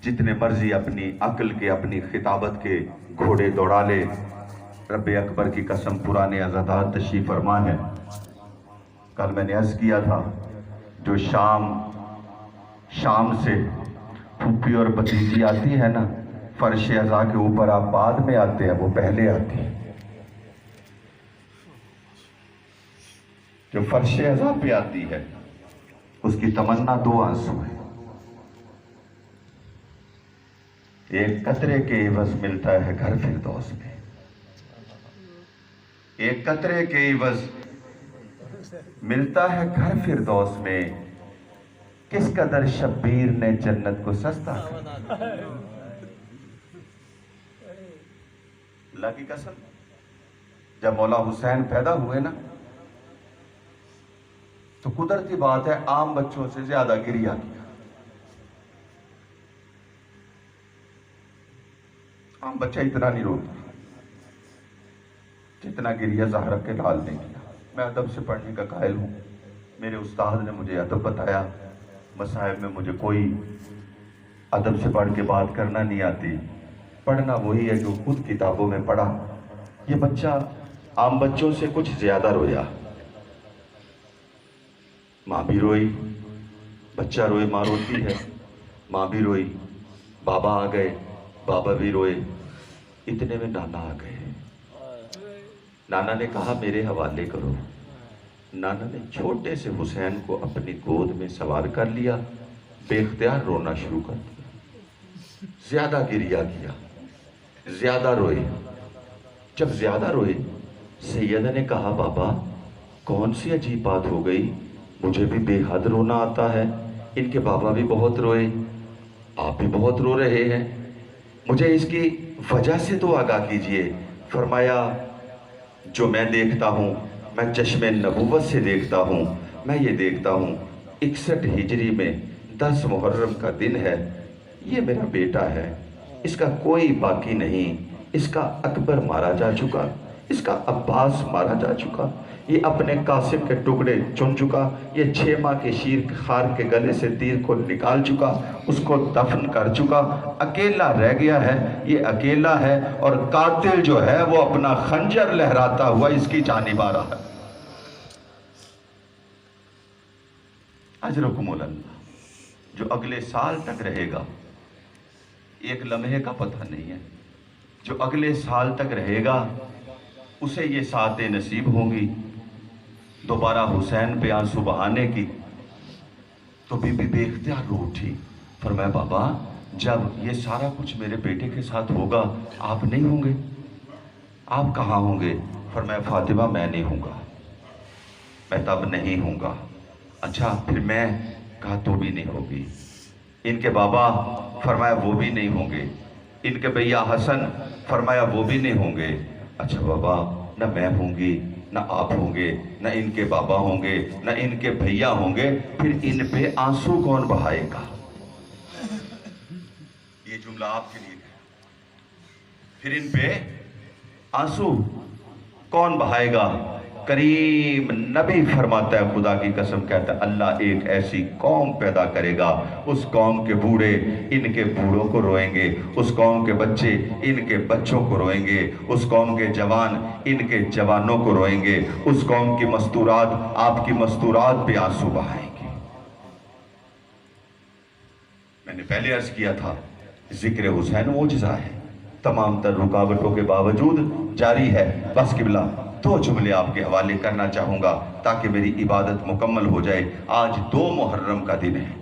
जितने मर्जी अपनी अक्ल के, अपनी खिताबत के घोड़े दौड़ा ले, रब अकबर की कसम पुराने अज़ादार तशरीफ़ फरमा है। कल मैंने अर्ज़ किया था, जो शाम से फूफी और भतीजी आती है ना, फर्श अज़ा के ऊपर आप बाद में आते हैं, वो पहले आती है। जो फर्श अज़ा पे आती है उसकी तमन्ना दो आंसू है, एक कतरे के एवज मिलता है घर फिरदौस में, एक कतरे के एवज मिलता है घर फिरदौस में। किस कदर शब्बीर ने जन्नत को सस्ता किया। अल्लाह की कसम, जब मौला हुसैन पैदा हुए ना, तो कुदरती बात है आम बच्चों से ज्यादा गिरिया किया। आम बच्चा इतना नहीं रोता जितना गिरिया ज़हरा के लाल ने किया। मैं अदब से पढ़ने का कायल हूँ, मेरे उस्ताद ने मुझे अदब बताया, मसाहिब में मुझे कोई अदब से पढ़ के बात करना नहीं आती, पढ़ना वही है जो खुद किताबों में पढ़ा। ये बच्चा आम बच्चों से कुछ ज्यादा रोया, माँ भी रोई, बच्चा रोए माँ रोती है, माँ भी रोई, बाबा आ गए, बाबा भी रोए। इतने में नाना आ गए। नाना ने कहा मेरे हवाले करो। नाना ने छोटे से हुसैन को अपनी गोद में सवार कर लिया, बेख्तियार रोना शुरू कर दिया। ज्यादा गिरिया किया, ज्यादा रोए। जब ज्यादा रोए, सैयदा ने कहा बाबा कौन सी अजीब बात हो गई, मुझे भी बेहद रोना आता है, इनके बाबा भी बहुत रोए, आप भी बहुत रो रहे हैं, मुझे इसकी वजह से तो आगाह कीजिए। फरमाया जो मैं देखता हूँ, मैं चश्मे नबूवत से देखता हूँ, मैं ये देखता हूँ 61 हिजरी में 10 मुहर्रम का दिन है, ये मेरा बेटा है, इसका कोई बाकी नहीं, इसका अकबर मारा जा चुका, इसका अब्बास मारा जा चुका, ये अपने कासिम के टुकड़े चुन चुका, ये 6 माह के शीर खार के गले से तीर को निकाल चुका, उसको दफन कर चुका, अकेला रह गया है, ये अकेला है, और कातिल जो है वो अपना खंजर लहराता हुआ इसकी जानिब आ रहा है। अजरकुमुल अल्लाह, जो अगले साल तक रहेगा, एक लम्हे का पता नहीं है, जो अगले साल तक रहेगा उसे ये सातें नसीब होंगी दोबारा हुसैन पे आंसू बहाने की। तो बीबी बेख्तियार रो उठी। फरमाया बाबा जब ये सारा कुछ मेरे बेटे के साथ होगा, आप नहीं होंगे, आप कहाँ होंगे? फरमाया फातिमा मैं नहीं हूँगा, मैं तब नहीं हूँगा। अच्छा फिर मैं? कहा तो भी नहीं होगी। इनके बाबा? फरमाया वो भी नहीं होंगे। इनके भैया हसन? फरमाया वो भी नहीं होंगे। अच्छा बाबा, न मैं होंगी, न आप होंगे, न इनके बाबा होंगे, न इनके भैया होंगे, फिर इन पे आंसू कौन बहाएगा? ये जुमला आपके लिए है। फिर इन पे आंसू कौन बहाएगा? करीम नबी फरमाता है, खुदा की कसम कहता है, अल्लाह एक ऐसी कौम पैदा करेगा, उस कौम के बूढ़े इनके बूढ़ों को रोएंगे, उस कौम के बच्चे इनके बच्चों को रोएंगे, उस कौम के जवान इनके जवानों को रोएंगे, उस कौम की मस्तूरात आपकी मस्तूरात पे आंसू बहाएंगे। मैंने पहले अर्ज किया था, जिक्र हुसैन मोजज़ा है, तमाम तर रुकावटों के बावजूद जारी है। बस किबला दो जुमले आपके हवाले करना चाहूँगा ताकि मेरी इबादत मुकम्मल हो जाए। आज 2 मुहर्रम का दिन है।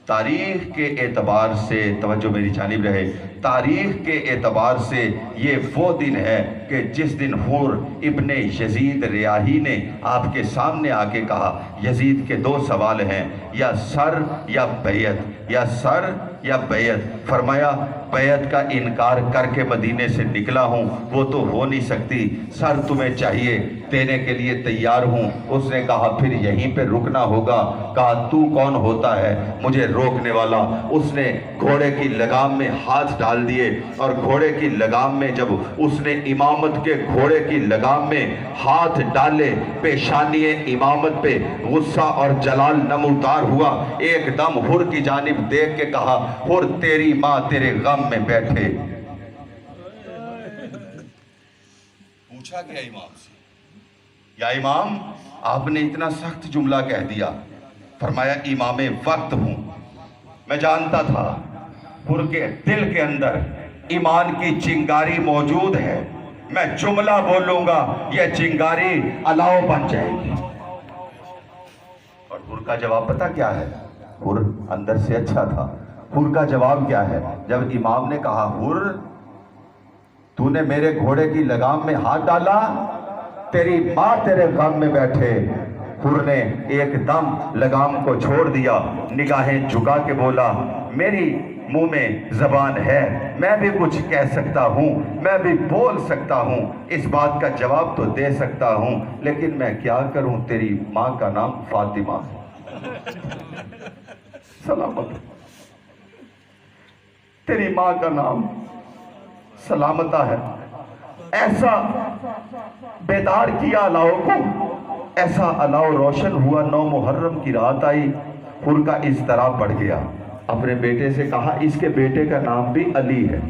तारीख के एतबार से तवज्जो मेरी जानिब रहे, तारीख के एतबार से ये वो दिन है कि जिस दिन हुर इब्ने यजीद रियाही ने आपके सामने आके कहा, यजीद के 2 सवाल हैं, या सर या बैयत, या सर या बैयत। फरमाया बैयत का इनकार करके मदीने से निकला हूँ, वो तो हो नहीं सकती, सर तुम्हें चाहिए, देने के लिए तैयार हूँ। उसने कहा फिर यहीं पे रुकना होगा। कहा तू कौन होता है मुझे रोकने वाला? उसने घोड़े की लगाम में हाथ डाल दिए, और घोड़े की लगाम में जब उसने इमामत के घोड़े की लगाम में हाथ डाले, पेशानी इमामत पे गुस्सा और जलाल नमूदार हुआ। एकदम हुर की जानिब देख के कहा, और तेरी माँ तेरे गम में बैठे। पूछा गया इमाम से, या इमाम आपने इतना सख्त जुमला कह दिया। फरमाया इमाम वक्त हूं, मैं जानता था हुर के दिल के अंदर ईमान की चिंगारी मौजूद है, मैं जुमला बोलूंगा यह चिंगारी अलाव बन जाएगी। और हुर का जवाब पता क्या है? हुर अंदर से अच्छा था। हुर का जवाब क्या है? जब इमाम ने कहा हुर तूने मेरे घोड़े की लगाम में हाथ डाला, तेरी माँ तेरे गम में बैठे। हुर ने एकदम लगाम को छोड़ दिया, निगाहें झुका के बोला मेरी मुंह में जबान है, मैं भी कुछ कह सकता हूँ, मैं भी बोल सकता हूँ, इस बात का जवाब तो दे सकता हूँ, लेकिन मैं क्या करूँ? तेरी माँ का नाम फातिमा है। सलामत। तेरी माँ का नाम सलामता है। ऐसा बेदार किया अलाव को, ऐसा अलाव रोशन हुआ। 9 मुहर्रम की रात आई, हुर का इज़्तिराब बढ़ गया। अपने बेटे से कहा इसके बेटे का नाम भी अली है।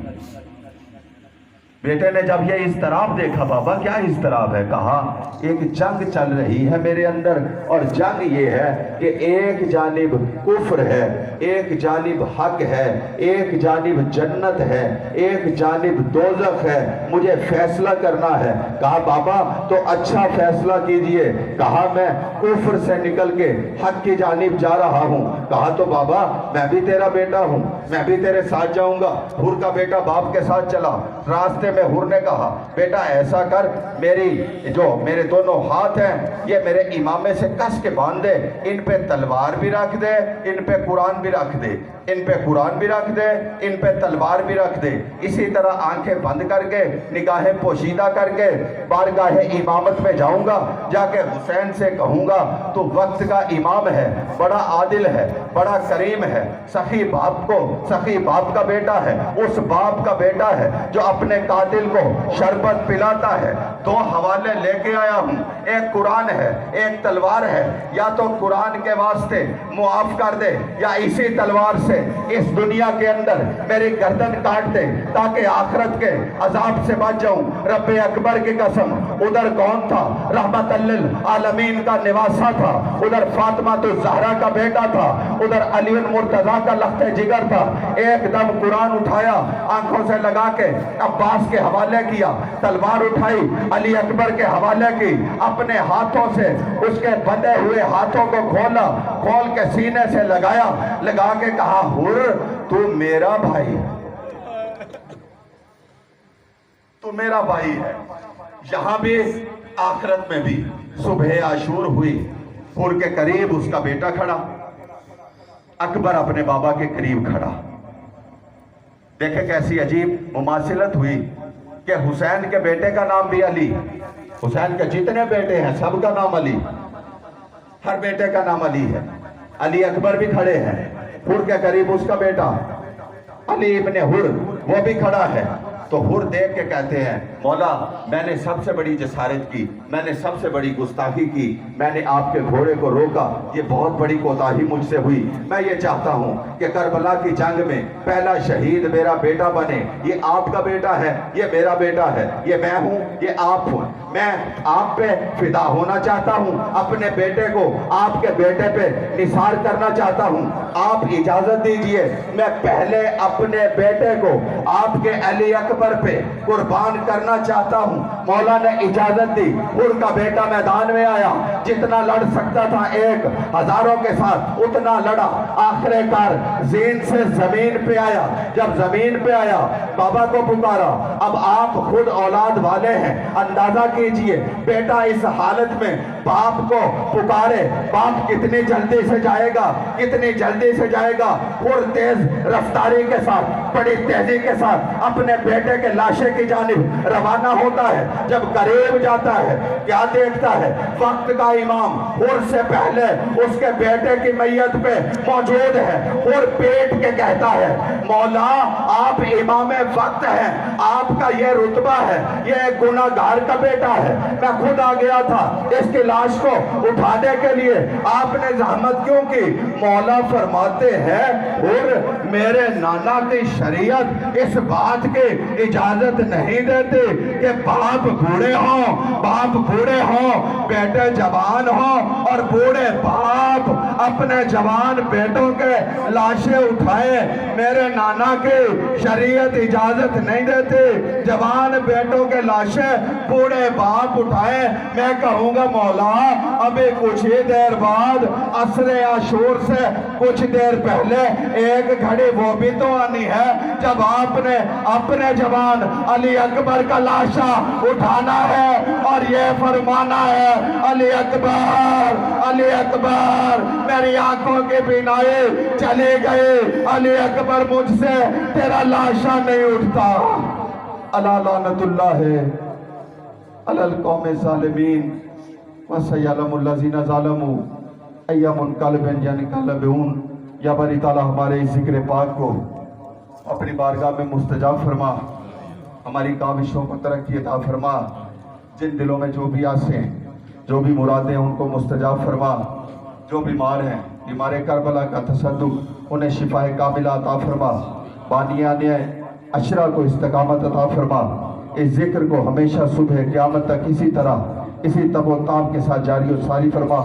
बेटे ने जब ये इज़्तिराब देखा, बाबा क्या इज़्तिराब है? कहा एक जंग चल रही है मेरे अंदर, और जंग ये है कि एक जानिब कुफ्र है, एक जानिब हक है, एक जानिब जन्नत है, एक जानिब दोज़ख है, मुझे फैसला करना है। कहा बाबा तो अच्छा फैसला कीजिए। कहा मैं कुफ्र से निकल के हक की जानिब जा रहा हूँ। कहा तो बाबा मैं भी तेरा बेटा हूँ, मैं भी तेरे साथ जाऊंगा। हुर का बेटा बाप के साथ चला। रास्ते में हुर ने कहा बेटा ऐसा कर, मेरे दोनों हाथ हैं ये मेरे इमामे से कस के बांध दे, इन पे तलवार भी रख दे, इन पे कुरान भी रख दे, इन पे कुरान भी रख दे, इन पे तलवार भी रख दे। इसी तरह आंखें बंद करके निगाहें पोशीदा करके बारगाहे इमामत में जाऊंगा, जाके हुसैन से कहूंगा तो वक्त का इमाम है, बड़ा आदिल है, बड़ा करीम है, सखी बाप का बेटा है, उस बाप का बेटा है जो अपने कातिल को शरबत पिलाता है। 2 हवाले लेके आया हूं, एक कुरान है, एक तलवार है, या तो कुरान के वास्ते मुआफ कर दे, या इसी तलवार से इस दुनिया के अंदर मेरी गर्दन काट दे, ताकि आखिरत के अजाब से बच जाऊं। रब्बे अकबर की कसम, उधर कौन था? रहमतल लिल आलमीन का निवासा था, उधर फातिमा तो ज़हरा का बेटा था, उधर अली मुर्तजा का लख्ते जिगर था। एकदम कुरान उठाया, आंखों से लगा के अब्बास के हवाले किया, तलवार उठाई अली अकबर के हवाले की, अपने हाथों से उसके बंधे हुए हाथों को खोला, खोल के सीने से लगा के कहा हुर तू मेरा भाई, तू मेरा भाई है। यहां भी आखिरत में भी सुबह आशूर हुई, हुर के करीब उसका बेटा खड़ा, अकबर अपने बाबा के करीब खड़ा। देखे कैसी अजीब मुमासिलत हुई कि हुसैन के बेटे का नाम भी अली, हुसैन के जितने बेटे हैं सबका नाम अली, हर बेटे का नाम अली है। अली अकबर भी खड़े हैं, हुर के करीब उसका बेटा अली इब्ने हुर वो भी खड़ा है। तो हुर देख के कहते हैं मौला मैंने सबसे बड़ी जसारत की, मैंने सबसे बड़ी गुस्ताखी की, मैंने आपके घोड़े को रोका, ये बहुत बड़ी कोताही मुझसे हुई। मैं ये चाहता हूँ कि करबला की जंग में पहला शहीद मेरा बेटा बने। ये आपका बेटा है, ये मेरा बेटा है, ये मैं हूँ, ये आप हो। मैं आप पे फिदा होना चाहता हूँ, अपने बेटे को आपके बेटे पे निसार करना चाहता हूँ। आप इजाजत दीजिए मैं पहले अपने बेटे को आपके अली अकबर पे कुर्बान करना चाहता हूँ। मौला ने इजाजत दी, हुर का बेटा मैदान में आया, जितना लड़ सकता था 1 हजारों के साथ उतना लड़ा, आखिरकार ज़ीन से जमीन पे आया। जब जमीन पे आया बाबा को पुकारा। अब आप खुद औलाद वाले हैं, अंदाजा कीजिए बेटा इस हालत में बाप को पुकारे, बाप कितनी जल्दी से जाएगा, कितनी जल्दी से जाएगा। हुर तेज रफ्तारी के साथ بڑی تیزی کے ساتھ اپنے بیٹے کے لاشے کی جانب روانہ ہوتا ہے. جب قریب جاتا ہے کیا دیکھتا ہے؟ وقت کا امام حر سے پہلے اس کے بیٹے کی میت پہ موجود ہے. حر پیٹ کے کہتا ہے مولا آپ امام وقت ہیں, آپ کا یہ رتبہ ہے, یہ ایک گناہگار کا بیٹا ہے, میں خود آ گیا تھا اس کی لاش کو اٹھانے کے لیے, آپ نے زحمت کیوں کی؟ مولا فرماتے ہیں حر میرے نانا کی شریعت اس بات کی اجازت نہیں دیتے کہ باپ بوڑھے ہوں بیٹے جوان ہوں, اور بوڑھے باپ اپنے جوان بیٹوں کے لاشیں اٹھائے. میرے نانا کی شریعت اجازت نہیں دیتی جوان بیٹوں کے لاشیں بوڑھے باپ اٹھائے. میں کہوں گا مولا ابھی کچھ ہی دیر بعد عصر عاشور سے کچھ دیر پہلے ایک گھڑی وہ بھی تو آنی ہے جب آپ نے اپنے جوان علی اکبر کا لاشا اٹھانا ہے اور یہ فرمانا ہے علی اکبر میری آنکھوں کی بینائی چلی گئی, علی اکبر مجھ سے تیرا لاشا نہیں اٹھتا. الا لعنت اللہ علی القوم الظالمین وسیعلم الذین ظلموا ای منقلب ینقلبون. یا باری تعالیٰ ہمارے اس ذکر پاک کو اپنی بارگاہ میں مستجاب فرما, ہماری کاوشوں کو ترقی عطا فرما, جن دلوں میں جو بھی آسیں ہیں جو بھی مرادیں ان کو مستجاب فرما, جو بیمار ہیں بیمار کربلا کا تصدق انہیں شفا کاملہ عطا فرما, بانیان عشرہ کو استقامت عطا فرما. اس ذکر کو ہمیشہ صبح قیامت تک اسی طرح اسی تب و تاب کے ساتھ جاری و ساری فرما.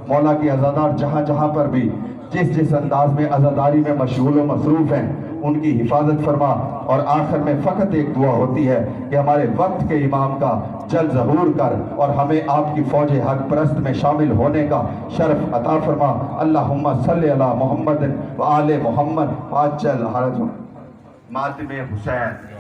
مولا کی عزادار جہاں جہاں پر بھی جس انداز میں عزاداری میں مشغول و مصروف ہیں ان کی حفاظت فرما. اور آخر میں فقط ایک دعا ہوتی ہے کہ ہمارے وقت کے امام کا جل ظہور کر اور ہمیں آپ کی فوج حق پرست میں شامل ہونے کا شرف عطا فرما. اللہم صلی علی محمد و آل محمد. عاجل حرج ماتم حسین.